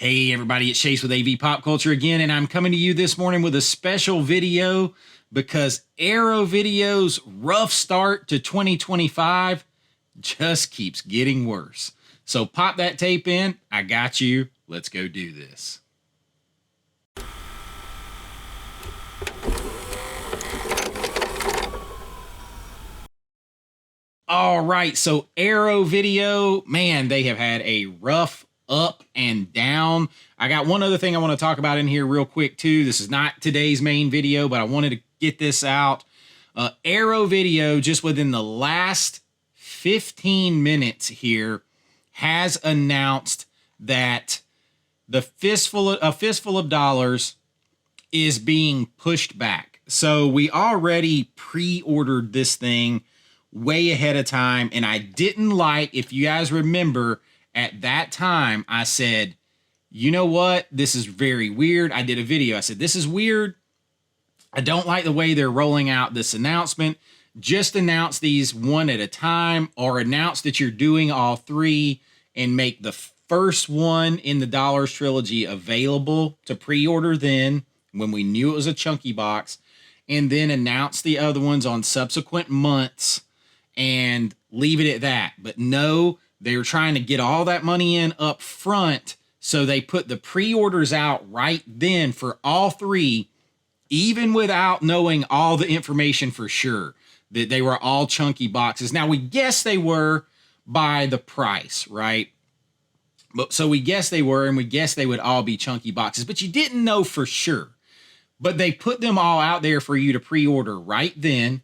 Hey everybody, it's Chase with AV Pop Culture again, and I'm coming to you this morning with a special video because Arrow Video's rough start to 2025 just keeps getting worse. So pop that tape in, I got you, let's go do this. All right, so Arrow Video, man, they have had a rough up and down. I got one other thing I want to talk about in here real quick too. This is not today's main video, but I wanted to get this out. Arrow Video, just within the last 15 minutes here, has announced that a fistful of dollars is being pushed back. So we already pre-ordered this thing way ahead of time, and I didn't like, if you guys remember, at that time I said, you know what, this is very weird. I did a video, I said, this is weird. I don't like the way they're rolling out this announcement. Just announce these one at a time, or announce that you're doing all three and make the first one in the Dollars Trilogy available to pre-order then, when we knew it was a chunky box, and then announce the other ones on subsequent months and leave it at that. But no, they were trying to get all that money in up front, so they put the pre-orders out right then for all three, even without knowing all the information for sure, that they were all chunky boxes. Now, we guess they were by the price, right? But so we guess they were, and we guess they would all be chunky boxes, but you didn't know for sure. But they put them all out there for you to pre-order right then,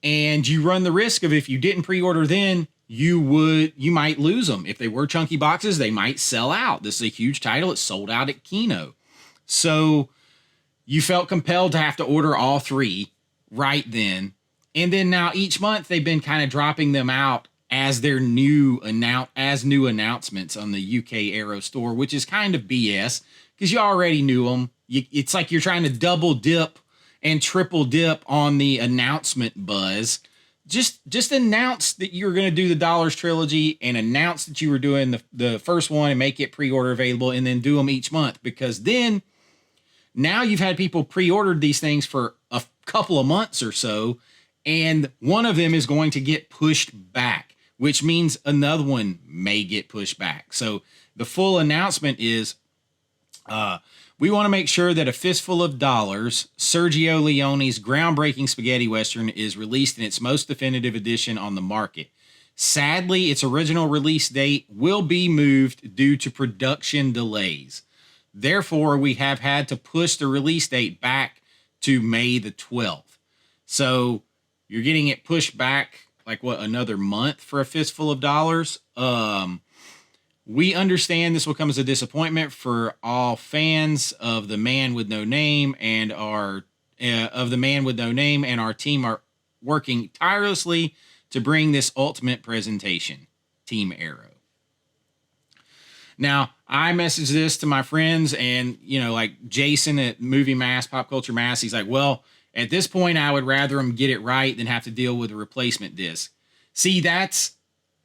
and you run the risk of, if you didn't pre-order then, you might lose them. If they were chunky boxes, they might sell out. This is a huge title. It's sold out at Kino. So you felt compelled to have to order all three right then. And then now each month they've been kind of dropping them out as their new announcements on the UK Arrow store, which is kind of BS because you already knew them. It's like you're trying to double dip and triple dip on the announcement buzz. Just announce that you're going to do the Dollars Trilogy, and announce that you were doing the first one and make it pre-order available, and then do them each month, because then now you've had people pre-ordered these things for a couple of months or so, and one of them is going to get pushed back, which means another one may get pushed back. So the full announcement is, we want to make sure that A Fistful of Dollars, Sergio Leone's groundbreaking spaghetti western, is released in its most definitive edition on the market. Sadly, its original release date will be moved due to production delays. Therefore, we have had to push the release date back to May the 12th. So you're getting it pushed back like what, another month for A Fistful of Dollars? We understand this will come as a disappointment for all fans of The Man with No Name, and our team are working tirelessly to bring this ultimate presentation. Team Arrow. Now, I messaged this to my friends, and like Jason at Movie Mass, Pop Culture Mass, he's like, well, at this point, I would rather them get it right than have to deal with a replacement disc. See,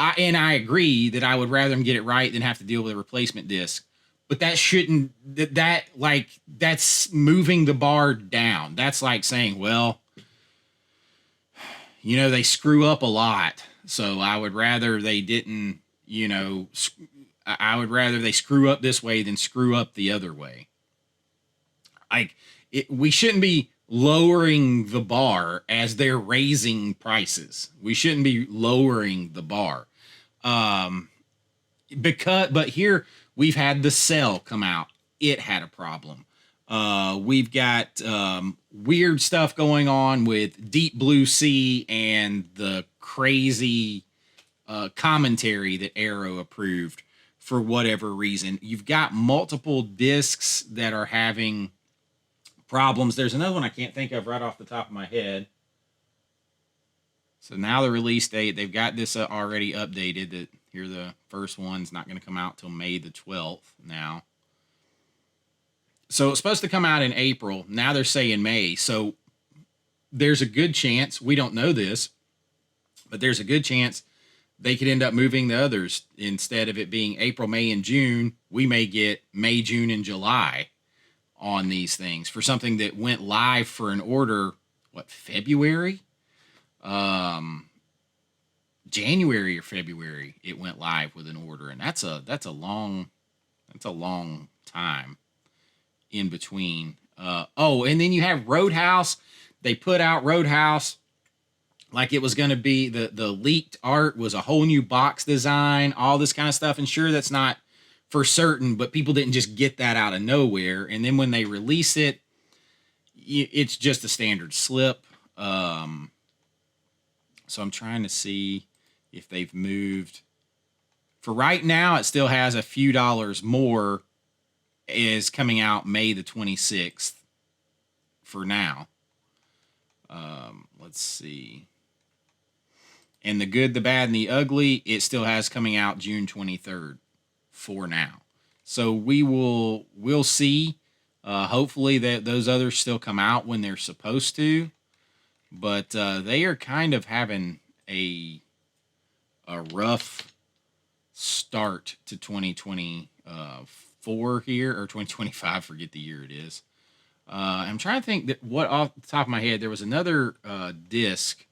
I agree that I would rather them get it right than have to deal with a replacement disc. But that shouldn't, that's moving the bar down. That's like saying, well, they screw up a lot. So I would rather they didn't, I would rather they screw up this way than screw up the other way. We shouldn't be lowering the bar as they're raising prices. We shouldn't be lowering the bar. But here we've had the Cell come out. It had a problem. We've got weird stuff going on with Deep Blue Sea and the crazy commentary that Arrow approved for whatever reason. You've got multiple discs that are having problems. There's another one I can't think of right off the top of my head. So now the release date, they've got this already updated, that here the first one's not going to come out till May the 12th now. So it's supposed to come out in April. Now they're saying May. So there's a good chance, we don't know this, but there's a good chance they could end up moving the others. Instead of it being April, May, and June, we may get May, June, and July on these things for something that went live for an order, February? January or February it went live with an order, and that's a long time in between. And then you have Roadhouse. They put out Roadhouse like it was going to be the leaked art was a whole new box design, all this kind of stuff. And sure, that's not for certain, but people didn't just get that out of nowhere. And then when they release it, it's just a standard slip. So I'm trying to see if they've moved. For right now, it still has a few dollars more, is coming out May the 26th for now. Let's see. And The Good, the Bad, and the Ugly, it still has coming out June 23rd for now. So we'll see. Hopefully that those others still come out when they're supposed to. But they are kind of having a rough start to 2024 here, or 2025, forget the year it is. I'm trying to think that what off the top of my head, there was another disc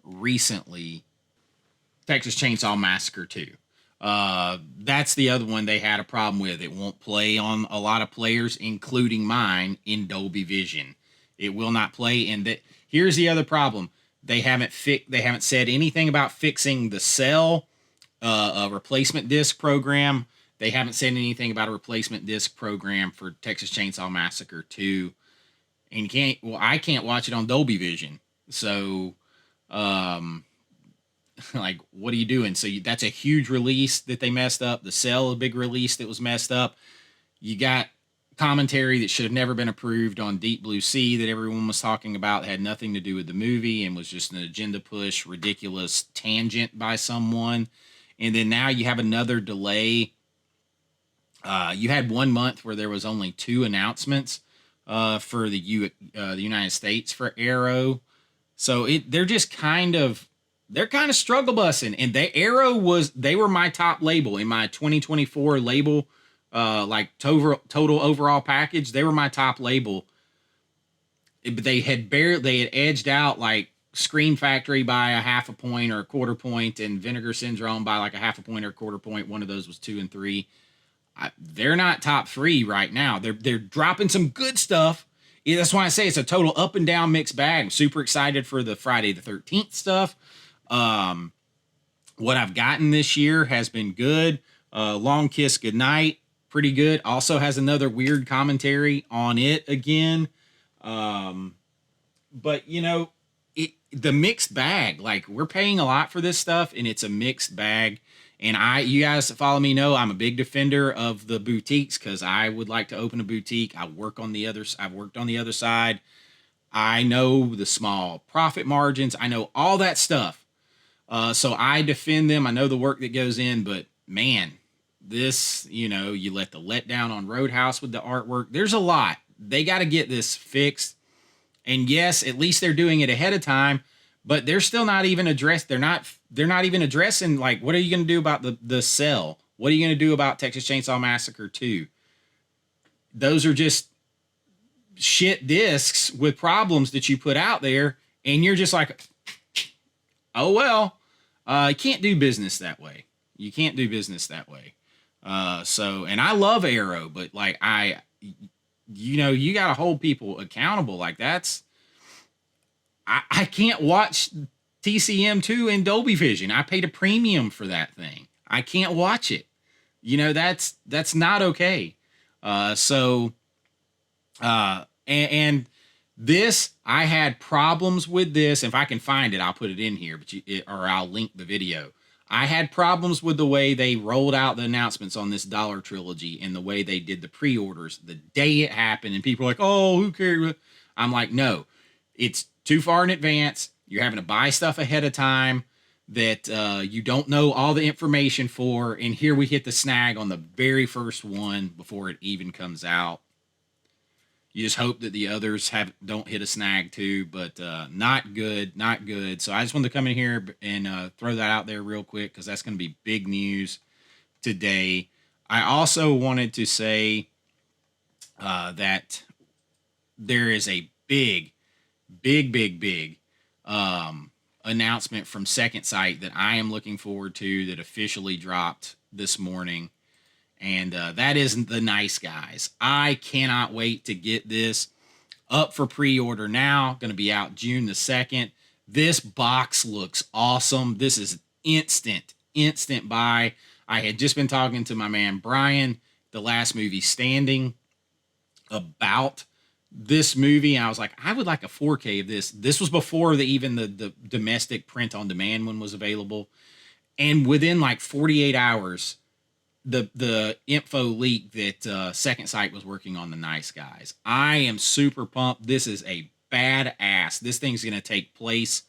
recently, Texas Chainsaw Massacre 2. That's the other one they had a problem with. It won't play on a lot of players, including mine, in Dolby Vision. It will not play. And here's the other problem. They haven't said anything about fixing the cell, a replacement disc program. They haven't said anything about a replacement disc program for Texas Chainsaw Massacre 2. And I can't watch it on Dolby Vision. So, like, what are you doing? So that's a huge release that they messed up. The Cell, a big release that was messed up. You got commentary that should have never been approved on Deep Blue Sea that everyone was talking about, that had nothing to do with the movie and was just an agenda push, ridiculous tangent by someone. And then now you have another delay. You had 1 month where there was only 2 announcements for the United States for Arrow. So they're kind of struggle bussing. And they were my top label in my 2024 label, like total overall package. They were my top label. But they had edged out like Scream Factory by a half a point or a quarter point, and Vinegar Syndrome by like a half a point or a quarter point. One of those was 2 and 3. They're not top 3 right now. They're dropping some good stuff. Yeah, that's why I say it's a total up and down mixed bag. I'm super excited for the Friday the 13th stuff. What I've gotten this year has been good. Long Kiss Goodnight, pretty good. Also has another weird commentary on it again. But the mixed bag, like, we're paying a lot for this stuff, and it's a mixed bag. And you guys that follow me know I'm a big defender of the boutiques, because I would like to open a boutique. I've worked on the other side. I know the small profit margins. I know all that stuff. So I defend them. I know the work that goes in, but man, this, you let the letdown on Roadhouse with the artwork. There's a lot. They got to get this fixed. And yes, at least they're doing it ahead of time, but they're still not even addressed. They're not even addressing, like, what are you going to do about the Cell? What are you going to do about Texas Chainsaw Massacre 2? Those are just shit discs with problems that you put out there, and you're just like, oh, well, you can't do business that way. You can't do business that way. And I love Arrow, but like, you got to hold people accountable. Like, I can't watch TCM2 in Dolby Vision. I paid a premium for that thing. I can't watch it. That's not okay. And this, I had problems with this. If I can find it, I'll put it in here, or I'll link the video. I had problems with the way they rolled out the announcements on this Dollar Trilogy and the way they did the pre-orders the day it happened. And people are like, oh, who cares? I'm like, no, it's too far in advance. You're having to buy stuff ahead of time that you don't know all the information for. And here we hit the snag on the very first one before it even comes out. You just hope that the others don't hit a snag too, but not good, not good. So I just wanted to come in here and throw that out there real quick because that's going to be big news today. I also wanted to say that there is a big announcement from Second Sight that I am looking forward to that officially dropped this morning. And that isn't The Nice Guys. I cannot wait to get this up for pre-order now. Going to be out June the 2nd. This box looks awesome. This is instant buy. I had just been talking to my man Brian, The Last Movie Standing, about this movie. I was like, I would like a 4K of this. This was before even the domestic print on demand one was available. And within like 48 hours, the info leaked that Second Sight was working on The Nice Guys. I am super pumped. This is a badass. This thing's going to take place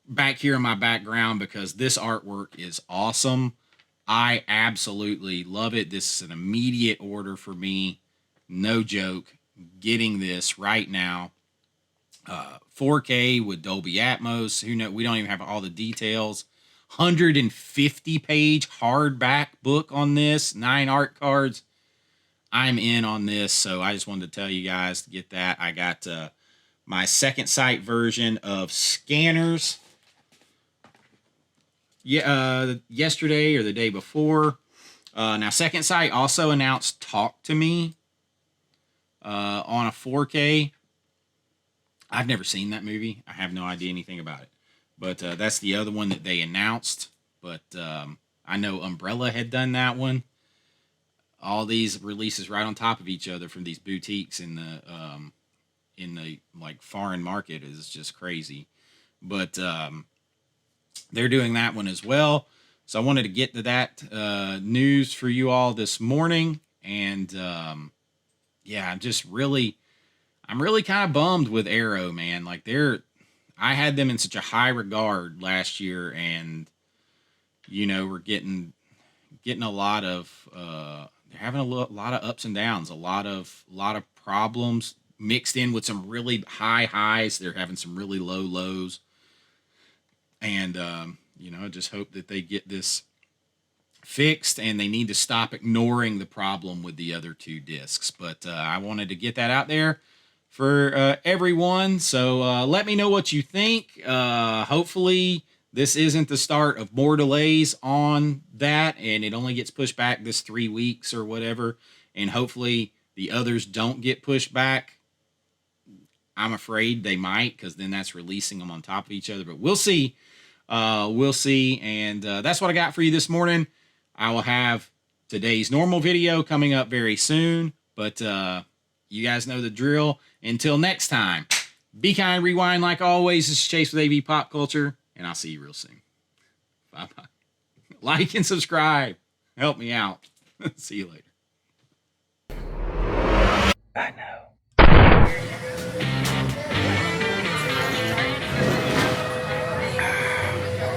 back here in my background because this artwork is awesome. I absolutely love it. This is an immediate order for me. No joke. Getting this right now. 4K with Dolby Atmos. Who knows? We don't even have all the details. 150-page hardback book on this, 9 art cards. I'm in on this, so I just wanted to tell you guys to get that. I got my Second Sight version of Scanners yesterday or the day before. Now, Second Sight also announced Talk to Me on a 4K. I've never seen that movie. I have no idea anything about it. But that's the other one that they announced. But I know Umbrella had done that one. All these releases right on top of each other from these boutiques in the like foreign market is just crazy. But they're doing that one as well. So I wanted to get to that news for you all this morning. And yeah, I'm really kind of bummed with Arrow, man. Like I had them in such a high regard last year, and we're getting a lot of they're having a lot of ups and downs, a lot of problems mixed in with some really high highs. They're having some really low lows, and I just hope that they get this fixed, and they need to stop ignoring the problem with the other 2 discs. But I wanted to get that out there for everyone. So let me know what you think. Hopefully this isn't the start of more delays on that, and it only gets pushed back this 3 weeks or whatever. And hopefully the others don't get pushed back. I'm afraid they might, because then that's releasing them on top of each other. But we'll see. We'll see. And that's what I got for you this morning. I will have today's normal video coming up very soon. But you guys know the drill. Until next time, be kind, rewind like always. This is Chase with AVA Pop Culture, and I'll see you real soon. Bye-bye. Like and subscribe. Help me out. See you later. I know.